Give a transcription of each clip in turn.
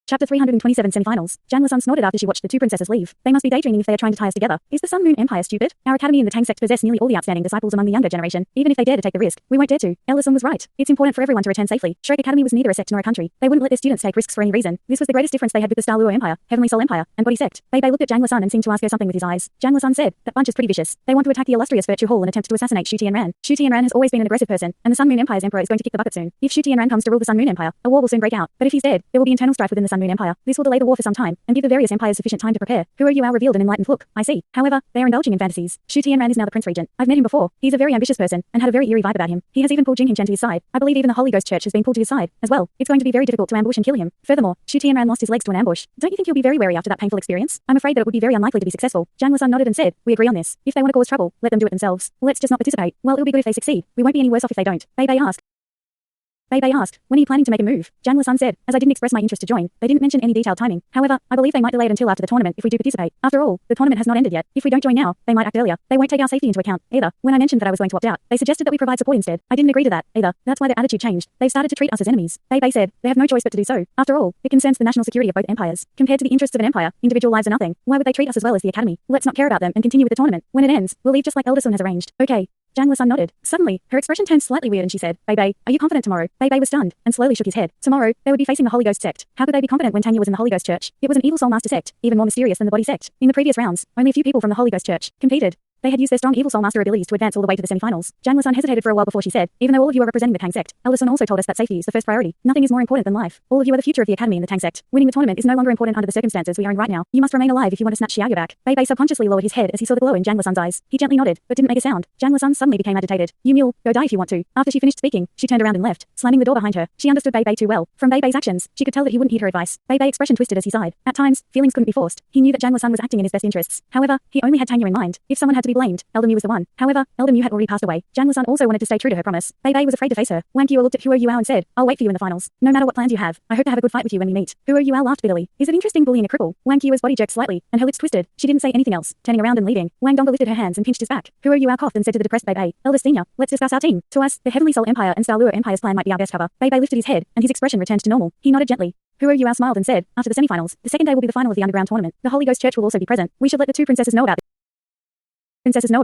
Chapter 327 Semifinals. Janla-san snorted after she watched the two princesses leave. They must be daydreaming if they are trying to tie us together. Is the Sun Moon Empire stupid? Our academy and the Tang Sect possess nearly all the outstanding disciples among the younger generation. Even if they dare to take the risk, we won't dare to. Ellison was right. It's important for everyone to return safely. Shrek Academy was neither a sect nor a country. They wouldn't let their students take risks for any reason. This was the greatest difference they had with the Douluo Empire, Heavenly Soul Empire, and Body Sect. Bei looked at Janla-san and seemed to ask her something with his eyes. Janla-san said, that bunch is pretty vicious. They want to attack the illustrious Virtue Hall and attempt to assassinate Shu Tianran. Shu Tianran has always been an aggressive person, and the Sun Moon Empire's emperor is going to kick the bucket soon. If Shu Tianran comes to rule the Sun Moon Empire, a war will soon break out. But if he's dead, there will be internal strife within the Sun Moon Empire. This will delay the war for some time, and give the various empires sufficient time to prepare. Who are you? Our revealed an enlightened look. I see. However, they are indulging in fantasies. Shu Tianran is now the Prince Regent. I've met him before. He's a very ambitious person, and had a very eerie vibe about him. He has even pulled Jing Chen to his side. I believe even the Holy Ghost Church has been pulled to his side, as well. It's going to be very difficult to ambush and kill him. Furthermore, Shu Tianran lost his legs to an ambush. Don't you think he'll be very wary after that painful experience? I'm afraid that it would be very unlikely to be successful. Janla-san nodded and said, we agree on this. If they want to cause trouble, let them do it themselves. Let's just not participate. Well, it'll be good if they succeed. We won't be any worse off if they don't. Bei asked. Bei asked, when are you planning to make a move? Janla-san said, as I didn't express my interest to join, they didn't mention any detailed timing. However, I believe they might delay it until after the tournament if we do participate. After all, the tournament has not ended yet. If we don't join now, they might act earlier. They won't take our safety into account, either. When I mentioned that I was going to opt out, they suggested that we provide support instead. I didn't agree to that, either. That's why their attitude changed. They've started to treat us as enemies. Bei said, they have no choice but to do so. After all, it concerns the national security of both empires. Compared to the interests of an empire, individual lives are nothing. Why would they treat us as well as the academy? Let's not care about them and continue with the tournament. When it ends, we'll leave just like Elderson has arranged. Okay. Janla-san nodded. Suddenly, her expression turned slightly weird and she said, Bei, are you confident tomorrow? Bei was stunned, and slowly shook his head. Tomorrow, they would be facing the Holy Ghost Sect. How could they be confident when Tanya was in the Holy Ghost Church? It was an evil soul master sect, even more mysterious than the Body Sect. In the previous rounds, only a few people from the Holy Ghost Church competed. They had used their strong evil soul master abilities to advance all the way to the semifinals. Janla-san hesitated for a while before she said, even though all of you are representing the Tang Sect, Elderson also told us that safety is the first priority. Nothing is more important than life. All of you are the future of the academy and the Tang Sect. Winning the tournament is no longer important under the circumstances we are in right now. You must remain alive if you want to snatch Xiaoyu back. Bei subconsciously lowered his head as he saw the glow in Janla-san's eyes. He gently nodded, but didn't make a sound. Janla-san suddenly became agitated. You mule, go die if you want to. After she finished speaking, she turned around and left, slamming the door behind her. She understood Bei too well. From Bei's actions, she could tell that he wouldn't heed her advice. Bei's expression twisted as he sighed. At times, feelings couldn't be forced. He knew that Janla-san was acting in his best interests. However, he only had Tanya in mind. If someone had to be blamed, Elder was the one. However, Elder had already passed away. Janla-san also wanted to stay true to her promise. Bei was afraid to face her. Wang Qiu looked at Huo Yuao and said, I'll wait for you in the finals. No matter what plans you have, I hope to have a good fight with you when we meet. Huo Yuao laughed bitterly. Is it interesting bullying a cripple? Wang Qiu's body jerked slightly, and her lips twisted. She didn't say anything else, turning around and leaving. Wang Dongga lifted her hands and pinched his back. Huo Yuao coughed and said to the depressed Bei, Elder Senior, let's discuss our team. To us, the Heavenly Soul Empire and Dalu Empire's plan might be our best cover. Bei lifted his head, and his expression returned to normal. He nodded gently. Huo Yuao smiled and said, after the semifinals, the second day will be the final of the underground tournament. The Holy Ghost Church will also be present. We should let the two princesses know about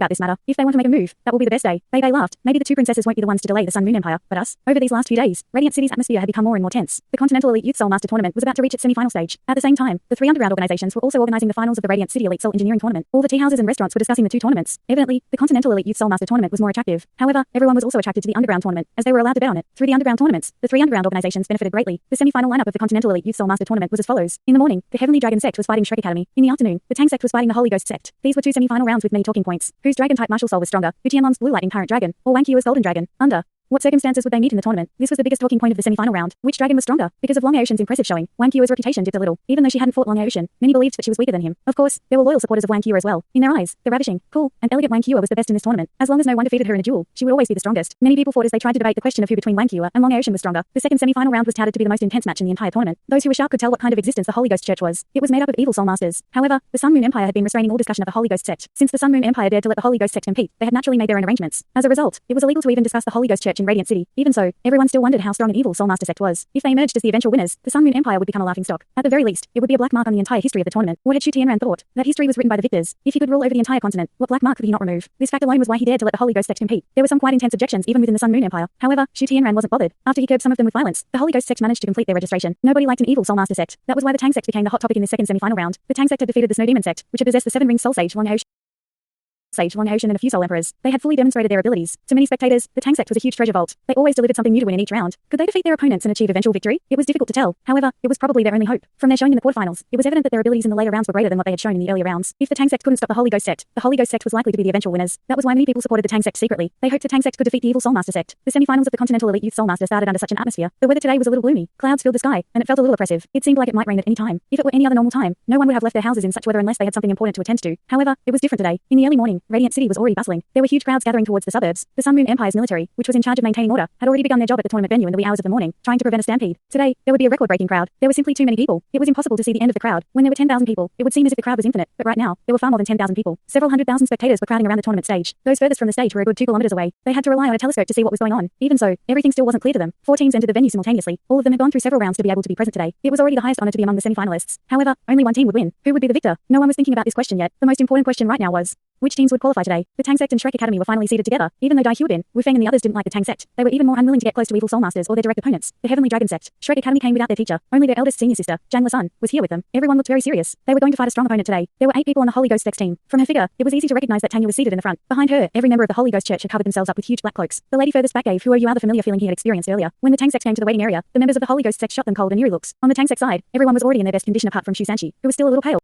this matter. If they want to make a move, that will be the best day. Bei laughed. Maybe the two princesses won't be the ones to delay the Sun Moon Empire, but us. Over these last few days, Radiant City's atmosphere had become more and more tense. The Continental Elite Youth Soul Master Tournament was about to reach its semi-final stage. At the same time, the three underground organizations were also organizing the finals of the Radiant City Elite Soul Engineering Tournament. All the tea houses and restaurants were discussing the two tournaments. Evidently, the Continental Elite Youth Soul Master Tournament was more attractive. However, everyone was also attracted to the underground tournament, as they were allowed to bet on it. Through the underground tournaments, the three underground organizations benefited greatly. The semi-final lineup of the Continental Elite Youth Soul Master Tournament was as follows. In the morning, the Heavenly Dragon Sect was fighting Shrek Academy. In the afternoon, the Tang Sect was fighting the Holy Ghost Sect. These were two semi-final rounds with many talking points. Whose dragon-type martial soul was stronger? Tianlong's blue lightning parent dragon, or Wang Qiu's golden dragon. Under what circumstances would they meet in the tournament? This was the biggest talking point of the semi-final round. Which dragon was stronger? Because of Long Ocean's impressive showing, Wang Qiu's reputation dipped a little. Even though she hadn't fought Long Ocean, many believed that she was weaker than him. Of course, there were loyal supporters of Wang Qiu as well. In their eyes, the ravishing, cool, and elegant Wang Qiu was the best in this tournament. As long as no one defeated her in a duel, she would always be the strongest. Many people fought as they tried to debate the question of who between Wang Qiu and Long Ocean was stronger. The second semi-final round was touted to be the most intense match in the entire tournament. Those who were sharp could tell what kind of existence the Holy Ghost Church was. It was made up of evil soul masters. However, the Sun Moon Empire had been restraining all discussion of the Holy Ghost Sect. Since the Sun Moon Empire dared to let the Holy Ghost Sect compete, they had naturally made their own arrangements. As a result, it was illegal to even discuss the Holy Ghost Church in Radiant City. Even so, everyone still wondered how strong an evil soul master sect was. If they emerged as the eventual winners, the Sun Moon Empire would become a laughingstock. At the very least, it would be a black mark on the entire history of the tournament. What had Shu Tianran thought? That history was written by the victors. If he could rule over the entire continent, what black mark could he not remove? This fact alone was why he dared to let the Holy Ghost Sect compete. There were some quite intense objections even within the Sun Moon Empire. However, Shu Tianran wasn't bothered. After he curbed some of them with violence, the Holy Ghost Sect managed to complete their registration. Nobody liked an evil soul master sect. That was why the Tang Sect became the hot topic in this second semi-final round. The Tang Sect had defeated the Snow Demon Sect, which had possessed the seven ring soul sage Long Ocean and a few soul emperors. They had fully demonstrated their abilities. To many spectators, the Tang Sect was a huge treasure vault. They always delivered something new to win in each round. Could they defeat their opponents and achieve eventual victory? It was difficult to tell. However, it was probably their only hope. From their showing in the quarterfinals, it was evident that their abilities in the later rounds were greater than what they had shown in the earlier rounds. If the Tang Sect couldn't stop the Holy Ghost Sect was likely to be the eventual winners. That was why many people supported the Tang Sect secretly. They hoped the Tang Sect could defeat the evil Soul Master Sect. The semifinals of the Continental Elite Youth Soul Master started under such an atmosphere. The weather today was a little gloomy. Clouds filled the sky, and it felt a little oppressive. It seemed like it might rain at any time. If it were any other normal time, no one would have left their houses in such weather unless they had something important to attend to. However, it was different today. In the early morning, Radiant City was already bustling. There were huge crowds gathering towards the suburbs. The Sun Moon Empire's military, which was in charge of maintaining order, had already begun their job at the tournament venue in the wee hours of the morning, trying to prevent a stampede. Today, there would be a record-breaking crowd. There were simply too many people. It was impossible to see the end of the crowd. When there were 10,000 people, it would seem as if the crowd was infinite, but right now, there were far more than 10,000 people. Several 100,000 spectators were crowding around the tournament stage. Those furthest from the stage were a good 2 kilometers away. They had to rely on a telescope to see what was going on. Even so, everything still wasn't clear to them. 4 teams entered the venue simultaneously. All of them had gone through several rounds to be able to be present today. It was already the highest honor to be among the semi-finalists. However, only one team would win. Who would be the victor? No one was thinking about this question yet. The most important question right now was, which teams would qualify today? The Tang Sect and Shrek Academy were finally seated together. Even though Dalu, Wu Feng and the others didn't like the Tang Sect, they were even more unwilling to get close to evil soul masters or their direct opponents, the Heavenly Dragon Sect. Shrek Academy came without their teacher. Only their eldest senior sister, Sun, was here with them. Everyone looked very serious. They were going to fight a strong opponent today. There were 8 people on the Holy Ghost Sect's team. From her figure, it was easy to recognize that Tanya was seated in the front. Behind her, every member of the Holy Ghost Church had covered themselves up with huge black cloaks. The lady furthest back gave the familiar feeling he had experienced earlier. When the Tang Sect came to the waiting area, the members of the Holy Ghost Sect shot them cold and eerie looks. On the Tang Sect side, everyone was already in their best condition apart from Shu Sanchi, who was still a little pale.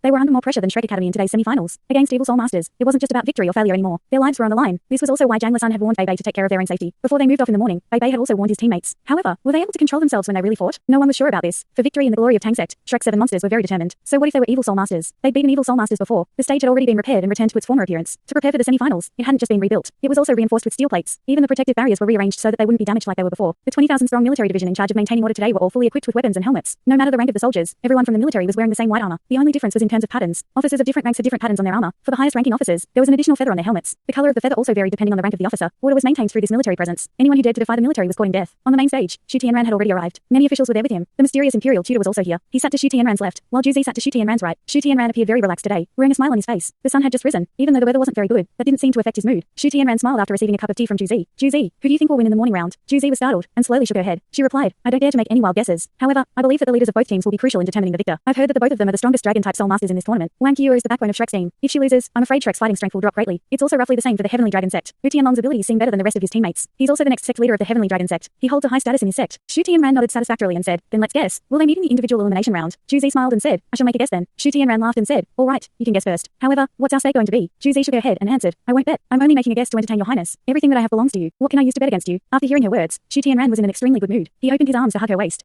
They were under more pressure than Shrek Academy in today's semi-finals. Against evil soul masters, it wasn't just about victory or failure anymore. Their lives were on the line. This was also why Sun had warned Bei to take care of their own safety. Before they moved off in the morning, Bei had also warned his teammates. However, were they able to control themselves when they really fought? No one was sure about this. For victory in the glory of Tang Sect, Shrek's 7 monsters were very determined. So what if they were evil soul masters? They'd beaten evil soul masters before. The stage had already been repaired and returned to its former appearance. To prepare for the semi-finals, it hadn't just been rebuilt. It was also reinforced with steel plates. Even the protective barriers were rearranged so that they wouldn't be damaged like they were before. The 20,000-strong military division in charge of maintaining order today were all fully equipped with weapons and helmets. No matter the rank of the soldiers, everyone from the military was wearing the same white armor. The only difference was in terms of patterns. Officers of different ranks had different patterns on their armor. For the highest-ranking officers, there was an additional feather on their helmets. The color of the feather also varied depending on the rank of the officer. Order was maintained through this military presence. Anyone who dared to defy the military was courting death. On the main stage, Shu Tianran had already arrived. Many officials were there with him. The mysterious imperial tutor was also here. He sat to Shu Tianran's left, while Juzi sat to Shu Tianran's right. Shu Tianran appeared very relaxed today, wearing a smile on his face. The sun had just risen. Even though the weather wasn't very good, that didn't seem to affect his mood. Shu Tianran smiled after receiving a cup of tea from Juzi. Juzi, who do you think will win in the morning round? Juzi was startled and slowly shook her head. She replied, I don't dare to make any wild guesses. However, I believe that the leaders of both teams will be crucial in determining the victor. I've heard that the both of them are the strongest dragon-type soul masters in this tournament. Wang Qiu is the backbone of Shrek's team. If she loses, I'm afraid Shrek's fighting strength will drop greatly. It's also roughly the same for the Heavenly Dragon Sect. Wu Tianlong's abilities seem better than the rest of his teammates. He's also the next sect leader of the Heavenly Dragon Sect. He holds a high status in his sect. Shu Tianran nodded satisfactorily and said, then let's guess. Will they meet in the individual elimination round? Juzi smiled and said, I shall make a guess then. Shu Tianran laughed and said, all right, you can guess first. However, what's our stake going to be? Juzi shook her head and answered, I won't bet. I'm only making a guess to entertain your highness. Everything that I have belongs to you. What can I use to bet against you? After hearing her words, Shu Tianran was in an extremely good mood. He opened his arms to hug her waist.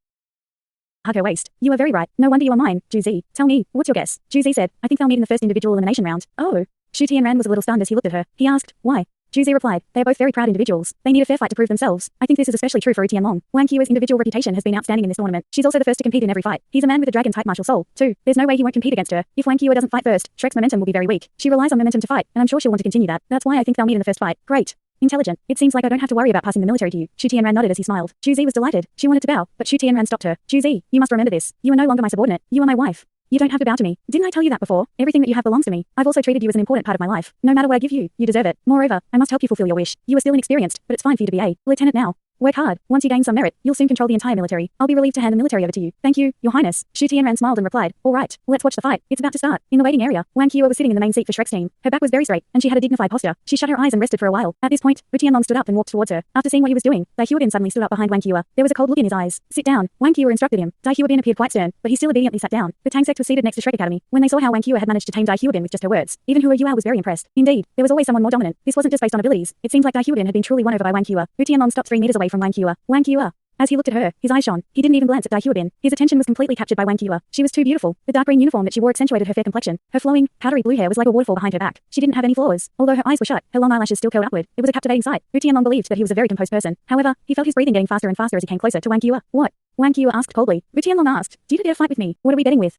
You are very right. No wonder you are mine, Juzi. Tell me, what's your guess? Juzi said, I think they'll meet in the first individual elimination round. Oh. Shu Tianran was a little stunned as he looked at her. He asked, why? Juzi replied, they are both very proud individuals. They need a fair fight to prove themselves. I think this is especially true for Wu Tianlong. Wang Qiu's individual reputation has been outstanding in this tournament. She's also the first to compete in every fight. He's a man with a dragon-type martial soul, too. There's no way he won't compete against her. If Wang Qiu doesn't fight first, Shrek's momentum will be very weak. She relies on momentum to fight, and I'm sure she'll want to continue that. That's why I think they'll meet in the first fight. Great. Intelligent. It seems like I don't have to worry about passing the military to you. Shu Tianran nodded as he smiled. Juzi was delighted. She wanted to bow, but Shu Tianran stopped her. Juzi, you must remember this. You are no longer my subordinate. You are my wife. You don't have to bow to me. Didn't I tell you that before? Everything that you have belongs to me. I've also treated you as an important part of my life. No matter what I give you, you deserve it. Moreover, I must help you fulfill your wish. You are still inexperienced, but it's fine for you to be a lieutenant now. Work hard. Once you gain some merit, you'll soon control the entire military. I'll be relieved to hand the military over to you. Thank you, Your Highness. Shu Tianran smiled and replied, all right, let's watch the fight. It's about to start. In the waiting area, Wang Qiu was sitting in the main seat for Shrek's team. Her back was very straight, and she had a dignified posture. She shut her eyes and rested for a while. At this point, Wu Tianlong stood up and walked towards her. After seeing what he was doing, Dalu suddenly stood up behind Wang Qiu. There was a cold look in his eyes. Sit down. Wang Qiu instructed him. Dalu appeared quite stern, but he still obediently sat down. The Tang Sect was seated next to Shrek Academy. When they saw how Wang Qiu had managed to tame Dalu with just her words, even Hu Yue was very impressed. Indeed, there was always someone more dominant. This wasn't just based on abilities. It seemed like Dalu had been truly won over by Wang Qiu. Wu Tianlong stopped 3 meters away from Wang Qiu. Wang Qiu. As he looked at her, his eyes shone. He didn't even glance at Dalu. His attention was completely captured by Wang Qiu. She was too beautiful. The dark green uniform that she wore accentuated her fair complexion. Her flowing, powdery blue hair was like a waterfall behind her back. She didn't have any flaws. Although her eyes were shut, her long eyelashes still curled upward. It was a captivating sight. Wu Tianlong believed that he was a very composed person. However, he felt his breathing getting faster and faster as he came closer to Wang Qiu. What? Wang Qiu asked coldly. Wu Tianlong asked, do you dare fight with me? What are we betting with?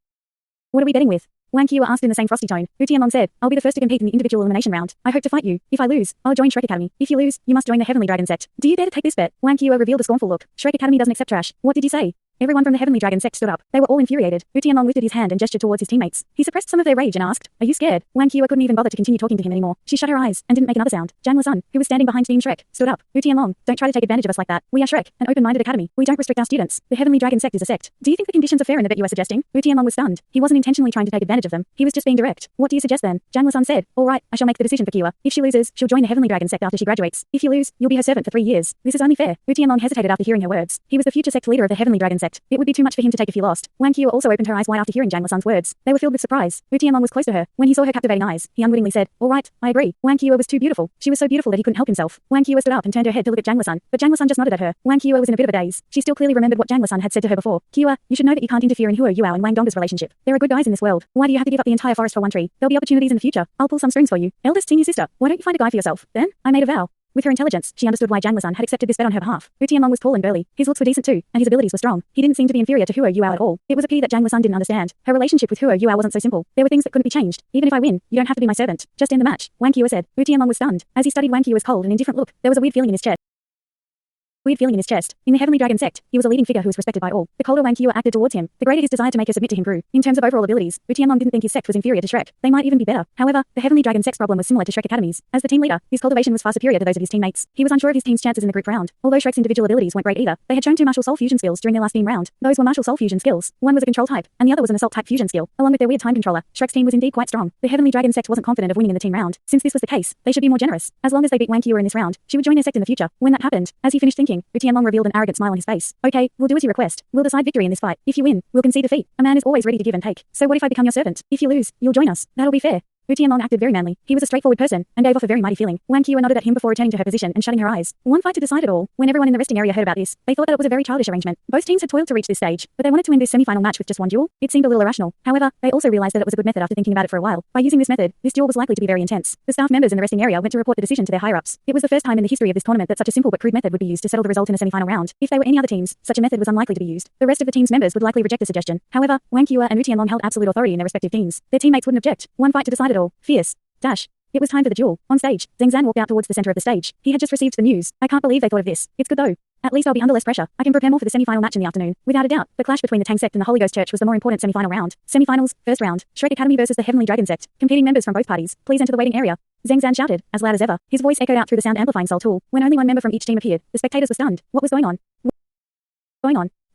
What are we betting with? Wang Qiu asked in the same frosty tone. Wu Tianlong said, I'll be the first to compete in the individual elimination round. I hope to fight you. If I lose, I'll join Shrek Academy. If you lose, you must join the Heavenly Dragon Sect. Do you dare to take this bet? Wang Qiu revealed a scornful look. Shrek Academy doesn't accept trash. What did you say? Everyone from the Heavenly Dragon Sect stood up. They were all infuriated. Wu Tianlong lifted his hand and gestured towards his teammates. He suppressed some of their rage and asked, are you scared? Wang Qiu couldn't even bother to continue talking to him anymore. She shut her eyes and didn't make another sound. Sun, who was standing behind Team Shrek, stood up. Wu Tianlong, don't try to take advantage of us like that. We are Shrek, an open-minded academy. We don't restrict our students. The Heavenly Dragon Sect is a sect. Do you think the conditions are fair in the bet you are suggesting? Wu Tianlong was stunned. He wasn't intentionally trying to take advantage of them. He was just being direct. What do you suggest then? Sun said, all right, I shall make the decision for Qiu. If she loses, she'll join the Heavenly Dragon Sect after she graduates. If you lose, you'll be her servant for 3 years. This is only fair. Wu Tianlong hesitated after hearing her words. He was the future sect leader of the Heavenly Dragon Sect. Sect. It would be too much for him to take if he lost. Wang Qiu also opened her eyes wide after hearing Zhang Lisan's words. They were filled with surprise. Wu Tianlong was close to her. When he saw her captivating eyes, he unwittingly said, "All right, I agree." Wang Qiu was too beautiful. She was so beautiful that he couldn't help himself. Wang Qiu stood up and turned her head to look at Zhang Lisan, but Zhang Lisan just nodded at her. Wang Qiu was in a bit of a daze. She still clearly remembered what Zhang Lisan had said to her before. "Qiu, you should know that you can't interfere in Huo Yuao and Wang Dongda's relationship. There are good guys in this world. Why do you have to give up the entire forest for one tree? There'll be opportunities in the future. I'll pull some strings for you. Eldest senior sister, why don't you find a guy for yourself?" Then, I made a vow. With her intelligence, she understood why Zhang Lisan had accepted this bet on her behalf. Wu Tianlong was tall and burly. His looks were decent too, and his abilities were strong. He didn't seem to be inferior to Huo Yuao at all. It was a pity that Zhang Lisan didn't understand. Her relationship with Huo Yuao wasn't so simple. There were things that couldn't be changed. Even if I win, you don't have to be my servant. Just end the match. Wang Qiu said. Wu Tianlong was stunned. As he studied Wang Qiu's cold and indifferent look, there was a weird feeling in his chest. In the Heavenly Dragon Sect, he was a leading figure who was respected by all. The colder Wang Qiu acted towards him, the greater his desire to make her submit to him grew. In terms of overall abilities, Wu Tianlong didn't think his sect was inferior to Shrek. They might even be better. However, the Heavenly Dragon Sect's problem was similar to Shrek Academy's. As the team leader, his cultivation was far superior to those of his teammates. He was unsure of his team's chances in the group round. Although Shrek's individual abilities weren't great either, they had shown two martial soul fusion skills during their last team round. Those were martial soul fusion skills. One was a control type, and the other was an assault type fusion skill. Along with their weird time controller, Shrek's team was indeed quite strong. The Heavenly Dragon Sect wasn't confident of winning in the team round. Since this was the case, they should be more generous. As long as they beat Wang Qiu in this round, she would join their sect in the future. When that happened, as he finished thinking, Wu Tianlong revealed an arrogant smile on his face. "Okay, we'll do as you request. We'll decide victory in this fight. If you win, we'll concede defeat. A man is always ready to give and take. So what if I become your servant? If you lose, you'll join us. That'll be fair." Wu Tianlong acted very manly. He was a straightforward person, and gave off a very mighty feeling. Wang Qiu nodded at him before returning to her position and shutting her eyes. One fight to decide it all. When everyone in the resting area heard about this, they thought that it was a very childish arrangement. Both teams had toiled to reach this stage, but they wanted to end this semi-final match with just one duel. It seemed a little irrational. However, they also realized that it was a good method after thinking about it for a while. By using this method, this duel was likely to be very intense. The staff members in the resting area went to report the decision to their higher-ups. It was the first time in the history of this tournament that such a simple but crude method would be used to settle the result in a semi-final round. If they were any other teams, such a method was unlikely to be used. The rest of the team's members would likely reject the suggestion. However, Wang Qiu and Wu Tianlong held absolute authority in their respective teams. Their teammates wouldn't object. One fight to decide it all. Fierce. Dash. It was time for the duel. On stage, Zhang Zan walked out towards the center of the stage. He had just received the news. "I can't believe they thought of this. It's good though. At least I'll be under less pressure. I can prepare more for the semi-final match in the afternoon." Without a doubt, the clash between the Tang Sect and the Holy Ghost Church was the more important semi-final round. Semi-finals, first round. Shrek Academy versus the Heavenly Dragon Sect. Competing members from both parties, please enter the waiting area. Zhang Zan shouted, as loud as ever. His voice echoed out through the sound amplifying soul tool. When only one member from each team appeared, the spectators were stunned. What was going on?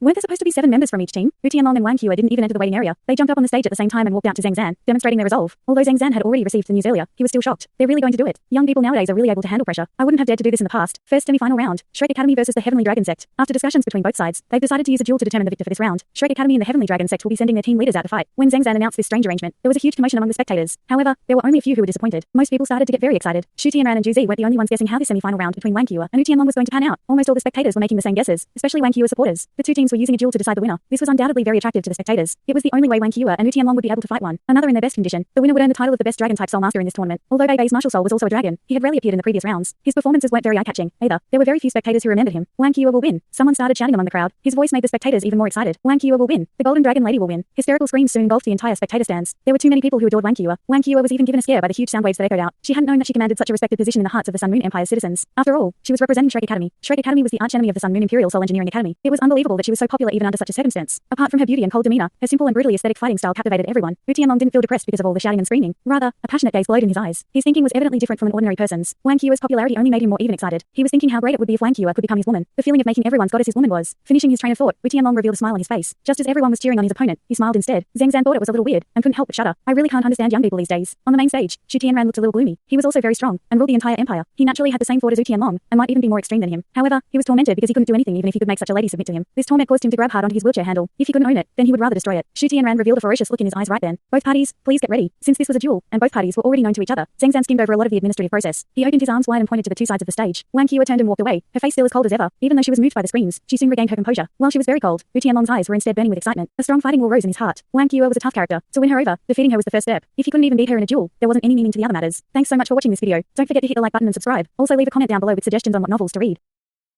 Weren't there supposed to be 7 members from each team? Wu Tianlong and Wang Qiu didn't even enter the waiting area. They jumped up on the stage at the same time and walked out to Zhang Zan, demonstrating their resolve. Although Zhang Zan had already received the news earlier, he was still shocked. They're really going to do it. Young people nowadays are really able to handle pressure. I wouldn't have dared to do this in the past. First semi-final round. Shrek Academy versus the Heavenly Dragon Sect. After discussions between both sides, they've decided to use a duel to determine the victor for this round. Shrek Academy and the Heavenly Dragon Sect will be sending their team leaders out to fight. When Zhang Zan announced this strange arrangement, there was a huge commotion among the spectators. However, there were only a few who were disappointed. Most people started to get very excited. Shu Tianran and Zhu Zi weren't the only ones guessing how this semi-final round between Wang Qiu and Wu Tianlong was going to pan out. Almost all the spectators were making the same guesses, especially Wang Qiu supporters. The two teams were using a duel to decide the winner. This was undoubtedly very attractive to the spectators. It was the only way Wang Qiu and Wu Tianlong would be able to fight one another in their best condition. The winner would earn the title of the best dragon-type soul master in this tournament. Although Bei Bei's martial soul was also a dragon, he had rarely appeared in the previous rounds. His performances weren't very eye-catching, either. There were very few spectators who remembered him. Wang Qiu will win. Someone started shouting among the crowd. His voice made the spectators even more excited. Wang Qiu will win. The Golden Dragon Lady will win. Hysterical screams soon engulfed the entire spectator stands. There were too many people who adored Wang Qiu. Wang Qiu was even given a scare by the huge sound waves that echoed out. She hadn't known that she commanded such a respected position in the hearts of the Sun Moon Empire's citizens. After all, she was representing Shrek Academy. Shrek Academy was the archenemy of the Sun Moon Imperial Soul Engineering Academy. It was unbelievable that she was so popular even under such a circumstance. Apart from her beauty and cold demeanor, her simple and brutally aesthetic fighting style captivated everyone. Wu Tianlong didn't feel depressed because of all the shouting and screaming. Rather, a passionate gaze glowed in his eyes. His thinking was evidently different from an ordinary person's. Wang Qiu's popularity only made him more even excited. He was thinking how great it would be if Wang Qiu could become his woman. The feeling of making everyone's goddess his woman was. Finishing his train of thought, Wu Tianlong revealed a smile on his face. Just as everyone was cheering on his opponent, he smiled instead. Zhang Zan thought it was a little weird, and couldn't help but shudder. I really can't understand young people these days. On the main stage, Shu Tianran looked a little gloomy. He was also very strong, and ruled the entire empire. He naturally had the same thought as Wu Tianlong, and might even be more extreme than him. However, he was tormented because he couldn't do anything even if he could make such a lady submit to him. This torment caused him to grab hard onto his wheelchair handle. If he couldn't own it, then he would rather destroy it. Shu Tianran revealed a ferocious look in his eyes right then. Both parties, please get ready. Since this was a duel, and both parties were already known to each other, Zhang Zan skimmed over a lot of the administrative process. He opened his arms wide and pointed to the two sides of the stage. Wang Qiu turned and walked away, her face still as cold as ever. Even though she was moved by the screams, she soon regained her composure. While she was very cold, Wu Tianlong's eyes were instead burning with excitement. A strong fighting will rose in his heart. Wang Qiu was a tough character. To win her over, defeating her was the first step. If he couldn't even beat her in a duel, there wasn't any meaning to the other matters. Thanks so much for watching this video. Don't forget to hit the like button and subscribe. Also leave a comment down below with suggestions on what novels to read.